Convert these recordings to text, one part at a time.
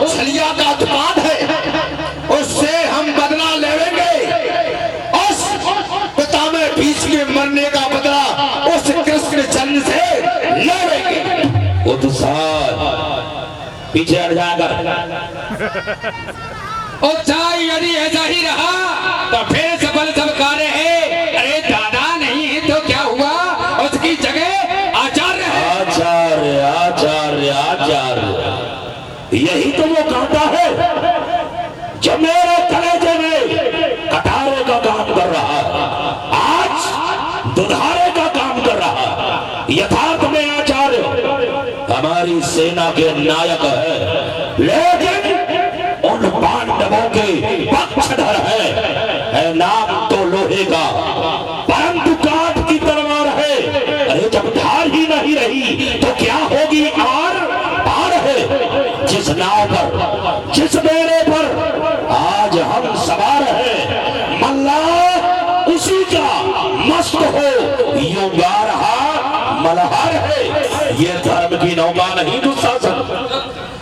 छलिया का दुकान है, उससे हम बदला लेंगे। उस पिता में बीच के मरने का बदला उस कृष्ण चंद्र से लेंगे। वो तो साल पीछे हट जाकर और चाहे यदि ऐसा ही रहा तो फिर सफल सब कार्य है। अरे दादा नहीं है तो क्या हुआ, उसकी जगह आचार्य है। आचार्य आचार्य आचार्य, यही तो वो कहता है जो मेरे कलेजे में कटारे का काम कर रहा है, आज दुधारे का काम कर रहा है। यथार्थ में आचार्य हमारी सेना के नायक है, लेकिन उन पांडवों के पक्षधर है नाम तो लोहे का, परंतु काठ की तलवार है। अरे जब धार ही नहीं रही तो क्या होगी, आर पार है। जिस नाव पर, जिस बेड़े पर आज हम सवार हैं, मल्लाह उसी का मस्त हो, यूं गा रहा मल्हार है। ये धर्म की नौका नहीं दुशासन,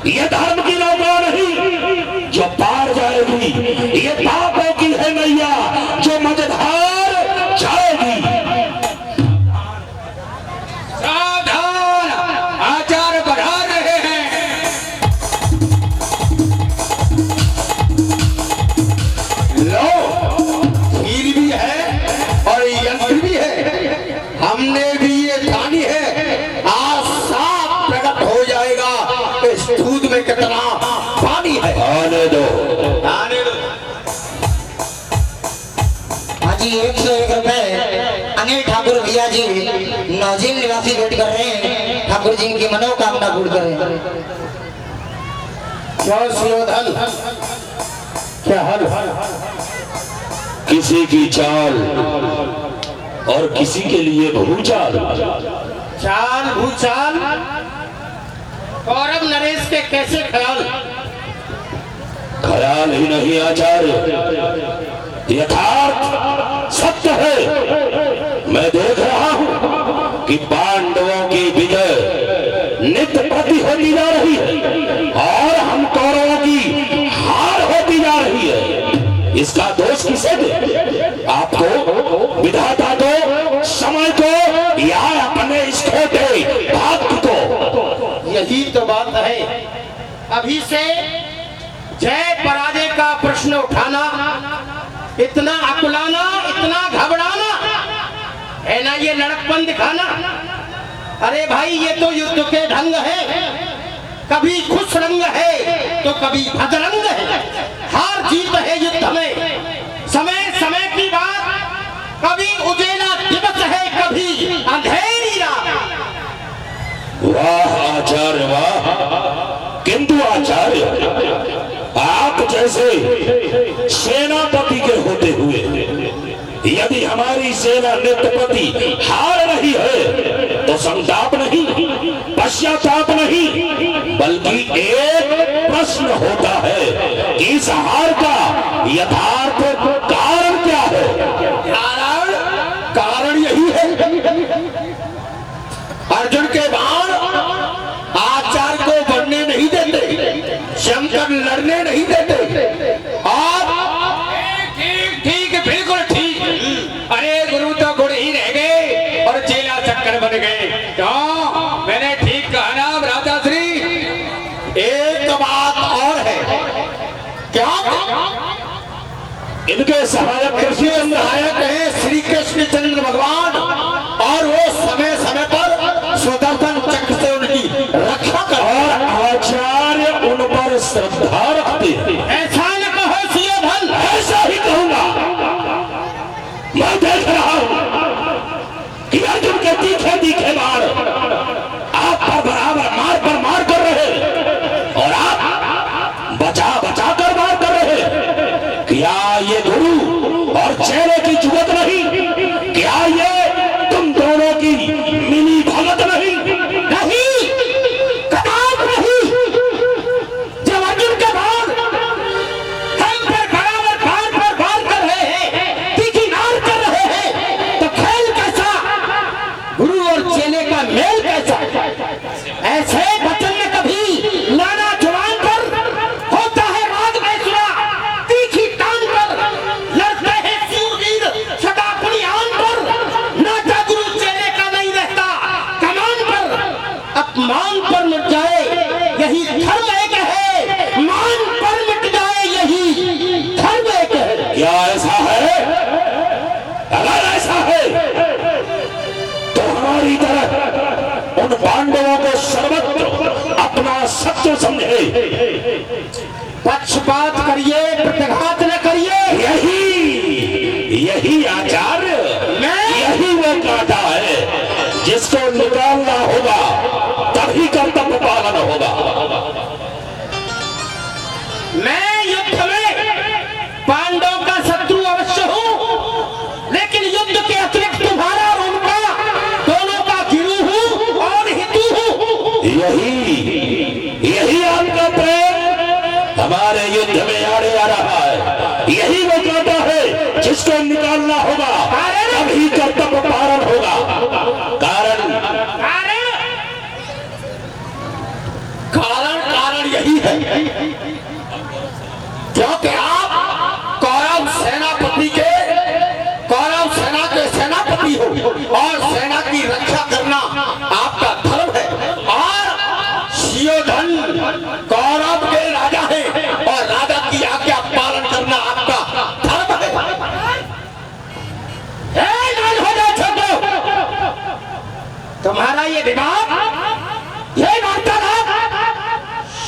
ये धर्म की नौका नहीं जो पार जाएगी, ये पापों की है नैया जो मझधार जाएगी। सावधान, आचार्य बढ़ा रहे हैं। लो, हीर भी है और यंत्र भी है, हमने भी ये ठानी है। आज साफ प्रकट हो जाएगा इस दूध में कितना पानी है। आने दो, आने दो। हाँ जी, 101 रुपए अनिल ठाकुर भैया जी नौजीन निवासी वेट कर रहे हैं। ठाकुर जी की मनोकामना पूर्ण करें। क्या सुयोधन, क्या हाल? किसी की चाल और किसी के लिए भूचाल। चाल भूचाल, कौरव नरेश के कैसे ख्याल? ख्याल ही नहीं आचार्य, यथार्थ सत्य है। मैं देख रहा हूं कि पांडवों की विजय नित्य प्रति होती जा रही है और हम कौरवों की हार होती जा रही है। इसका दोष किसे दे? आपको, विधाता को, समय को, या अपने इस छोटे भक्त को? यही तो बात है। अभी से जय पराजय का प्रश्न उठाना, इतना अकुलाना, इतना घबराना है ना, ये लड़कपन दिखाना। अरे भाई, ये तो युद्ध के ढंग है, कभी खुश रंग है तो कभी भदरंग है। हार जीत है युद्ध में, समय समय की बात, कभी उजेला दिवस है, कभी अंधेरी रात। वाह आचार्य वाह, किंतु आचार्य आप जैसे सेनापति के होते हुए यदि हमारी सेना नित्यपति हार रही है तो संताप नहीं, पश्चाताप नहीं, बल्कि एक प्रश्न होता है कि इस हार का यथार्थ कारण क्या है? कारण यही है, अर्जुन के बाण आचार्य को बढ़ने नहीं देते, शंकर लड़ने नहीं देते। और ठीक, बिल्कुल ठीक। अरे गुरु तो गुड़ ही रह गए और चेला चक्कर बन गए। क्यों? मैंने ठीक कहा ना भ्राता श्री? एक बात और है। क्या? इनके सहायक कृष्ण सहायक है श्री कृष्ण चंद्र भगवान, और वो समय समय पर सुदर्शन चक्र से उनकी रक्षा कर, और आचार्य उन पर श्रद्धा रखते हैं। ऐसा न कहो सुयोधन। ऐसा ही कहूंगा। मैं देख रहा हूं कि अर्जुन के तीखे तीखे बाण आप पर बराबर मार पर मार कर रहे और आप बचा बचा कर मार कर रहे। क्या ये गुरु और चेले की जुगत नहीं? क्या ये तुम दोनों की मिली भगत नहीं? नहीं, कदाप नहीं। जब अर्जुन के बाद सत्य समझे, पक्षपात करिए, प्रतिघात न करिए। यही आचार्य, यही वो कांटा है जिसको निकालना होगा, तभी कर्तव्य पालन होगा। मैं युद्ध में पांडवों का शत्रु अवश्य हूं, लेकिन युद्ध के अतिरिक्त तुम्हारा और उनका दोनों का गुरु हूं और हितू हूं। यही आपका प्रेम हमारे युद्ध में आड़े आ रहा है। यही वो कांटा है जिसको निकालना होगा, तभी कर्तव्य पालन होगा। कारण यही है क्योंकि आप कौरव सेना के सेनापति हो और सेना की रक्षा करना आपका धर्म है, और शिरोधन कौरव के राजा है और राजा की आज्ञा पालन करना आपका धर्म है। नाल हो जाओ छोटो, तुम्हारा ये विवाद, ये वार्तालाप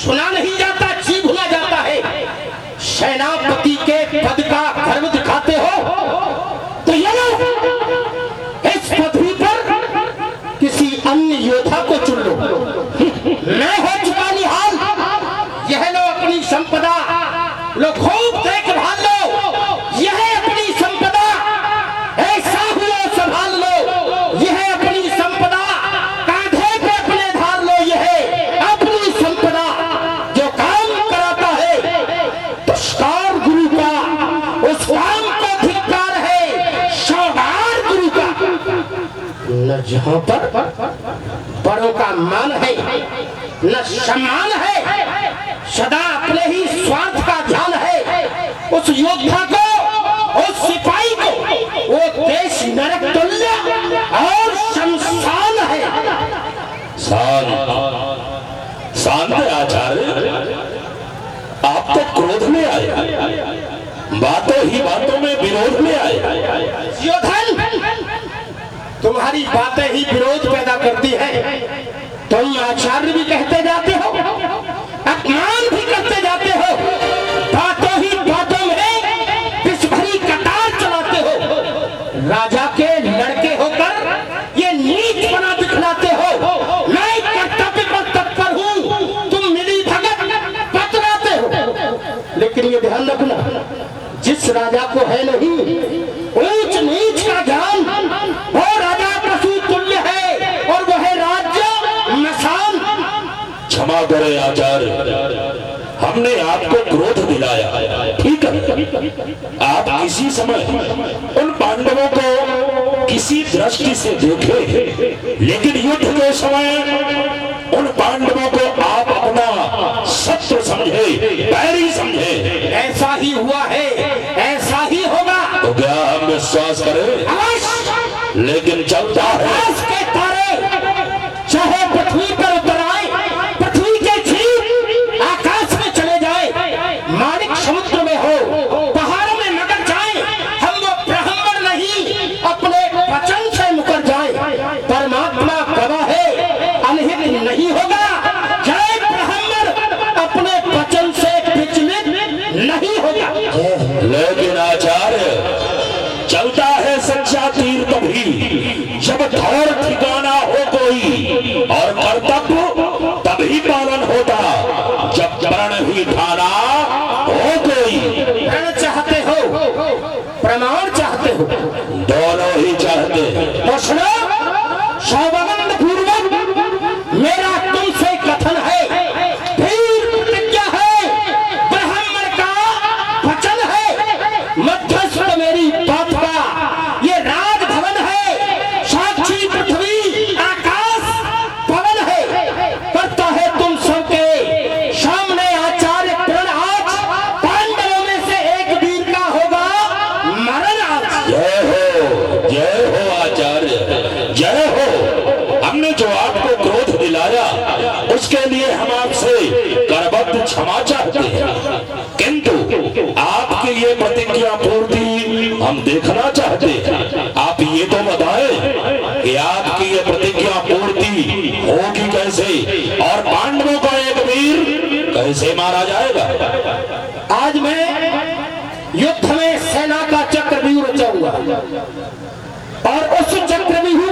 सुना नहीं जाता, जी भुला जाता है। सेनापति के पद का गर्व दिखाते हो तो ये लो, इस पदवी पर किसी अन्य योद्धा को चुन लो। मैं हो चुका निहाल, यह लो अपनी संपदा, लो खूब देखभाल लो, यह अपनी संपदा, ऐसा हुआ संभाल लो, यह अपनी संपदा, कांधे पे अपने धार लो, यह अपनी संपदा। जो काम कराता है दुष्कार गुरु का, उस काम को धिक्कार है शौगार गुरु का। न जहां पर बड़ों का मान है न सम्मान है, सदा अपने ही स्वार्थ का ध्यान है। उस योद्धा को, उस सिपाही को, वो देश नरक तुल्य और शमशान है। शांत आचार्य, आप तो क्रोध में आए, बातों ही बातों में विरोध में आए। योधन, तुम्हारी बातें ही विरोध पैदा करती हैं। तुम आचार्य भी कहते जाते हो, अपमान भी करते जाते हो, बातों ही बातों में विष भरी कटार चलाते हो। राजा के लड़के होकर ये नीच बना दिखलाते हो। मैं कर्तव्य पर तत्पर हूँ, तुम मिली भगत बतलाते हो। लेकिन ये ध्यान रखना, जिस राजा को है नहीं ऊंच नीच का ज्ञान, वो राजा पशु तुल्य है और वह है राज्य मसान। क्षमा करें आचार्य, हमने आपको क्रोध दिलाया, ठीक है। आप किसी समय उन पांडवों को किसी दृष्टि से देखे, लेकिन युद्ध के समय उन पांडवों को आप अपना शत्रु समझे, बैरी समझे। ऐसा ही हुआ है, ऐसा ही होगा। तो क्या हम विश्वास करें? लेकिन चलता है के तारे चाहे पृथ्वी पर उतर आए, पृथ्वी के जीव आकाश में चले जाए, माणिक समुद्र में हो, पहाड़ों में मगर जाए, हम वो ब्राह्मण नहीं अपने वचन से मुकर जाए। परमात्मा गवाह है, अनहित नहीं होगा। जय ब्राह्मण अपने वचन से विचलित नहीं होगा। लेकिन आचार्य, चलता है सच्चा तीर तभी जब धौर ठिकाना हो कोई, और कर्तव्य तभी पालन होता जब प्रण ही ठाना हो कोई। प्रण चाहते हो, प्रमाण चाहते हो, दोनों ही चाहते हैं। तो सुनो, सौगंध पूर्वक मेरा तुमसे कथन है, धीर प्रतिज्ञा है, ब्राह्मण का वचन है, मध्यस्थ मेरी बात का ये राजभवन है, साक्षी पृथ्वी आकाश भवन है। करता है तुम सबके सामने आचार्य प्रण आज, पांडवों में से एक वीर का होगा मरण आज। जय हो आचार्य, जय हो। हमने जो आपको क्रोध दिलाया उसके लिए हम आपसे करबद्ध क्षमा चाहते हैं, किंतु आपकी ये प्रतिज्ञा पूर्ति हम देखना चाहते हैं। आप ये तो बताएं कि आपकी ये प्रतिज्ञा पूर्ति होगी कैसे, और पांडवों का एक वीर कैसे मारा जाएगा? आज मैं युद्ध में सेना का चक्रव्यूह रचाऊंगा और उस चक्रव्यूह